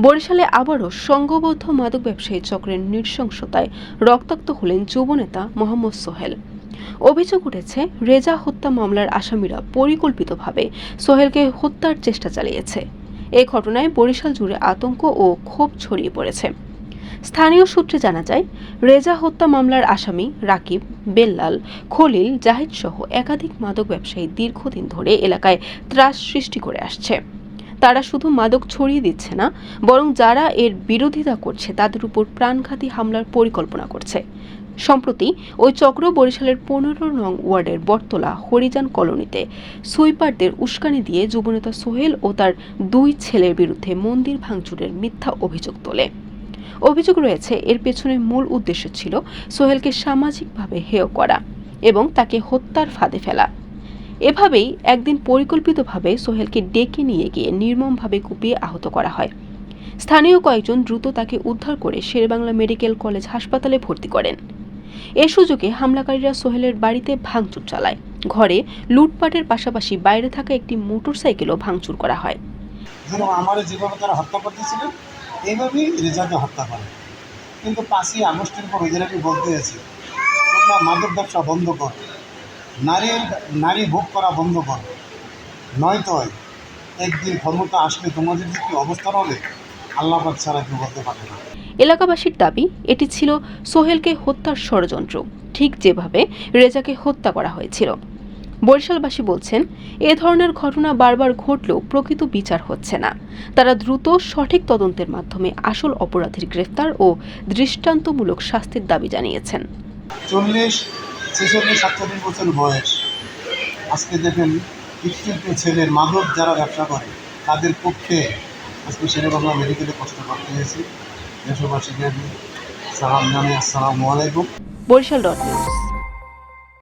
বরিশালে আবারও সংঘবদ্ধ মাদক ব্যবসায়ী চক্রের নৃশংসতায় রক্তাক্ত হলেন যুবনেতা মোহাম্মদ সোহেল। অভিযোগ উঠেছে, রেজা হত্যা মামলার আসামিরা পরিকল্পিতভাবে সোহেলকে হত্যার চেষ্টা চালিয়েছে। এই ঘটনায় বরিশাল জুড়ে আতঙ্ক ও ক্ষোভ ছড়িয়ে পড়েছে। স্থানীয় সূত্রে জানা যায়, রেজা হত্যা মামলার আসামি রাকিব, বেল্লাল, খলিল, জাহিদ সহ একাধিক মাদক ব্যবসায়ী দীর্ঘদিন ধরে এলাকায় ত্রাস সৃষ্টি করে আসছে। তারা শুধু মাদক ছড়িয়ে দিচ্ছে না, বরং যারা এর বিরোধিতা করছে তাদের উপর প্রাণঘাতী হামলার পরিকল্পনা করছে। সম্প্রতি ওই চক্র বরিশালের 15 নং ওয়ার্ডের বটতলা হরিজান কলোনিতে সুইপারদের উস্কানি দিয়ে যুবনেতা সোহেল ও তার 2 ছেলের বিরুদ্ধে মন্দির ভাঙচুরের মিথ্যা অভিযোগ তোলে। অভিযোগ রয়েছে, এর পেছনে মূল উদ্দেশ্য ছিল সোহেলকে সামাজিকভাবে হেয় করা এবং তাকে হত্যার ফাঁদে ফেলা। এভাবেই একদিন পরিকল্পিতভাবে সোহেলকে ডেকে নিয়ে গিয়ে নির্মমভাবে কুপিয়ে আহত করা হয়। স্থানীয় কয়েকজন দ্রুত তাকে উদ্ধার করে শেরেবাংলা মেডিকেল কলেজ হাসপাতালে ভর্তি করেন। এ সুযোগে হামলাকারীরা সোহেলের বাড়িতে ভাঙচুর চালায়। ঘরে লুটপাটের পাশাপাশি বাইরে থাকা একটি মোটরসাইকেলও ভাঙচুর করা হয়। আমার যেভাবে তারা হত্যা করতেছিলেন, এইভাবেই রেজাকে হত্যা করে। কিন্তু 5ই আগস্টের পর রেজাকে বলতে গেছে, তোমরা মাদক ব্যবসা বন্ধ কর, নারী ভোগ করা বন্ধ কর, নয়তো একদিন ক্ষমতা আসলে তোমাদের যে কী অবস্থান হবে আল্লাহ পাক ছাড়া কেউ বলতে পারে না। এলাকাবাসীর দাবি, এটি ছিল সোহেলকে হত্যার ষড়যন্ত্র, ঠিক যেভাবে রেজাকে হত্যা করা হয়েছিল। বরিশালবাসী বলছেন, এ ধরনের ঘটনা বারবার ঘটলেও প্রকৃত বিচার হচ্ছে না। তারা দ্রুত সঠিক তদন্তের মাধ্যমে আসল অপরাধীর গ্রেফতার ও দৃষ্টান্তমূলক শাস্তির দাবি জানিয়েছেন। 40, 46, 47 বছর বয়স, আজকে দেখেন একটু ছেলের মাদক যারা ব্যবসা করে তাদের পক্ষে আজকে শেরেবাংলা মেডিকেলে কষ্ট করতে হয়েছে। দেশবাসীকে সালাম জানাই, আসসালামু আলাইকুম। বরিশাল.নিউজ।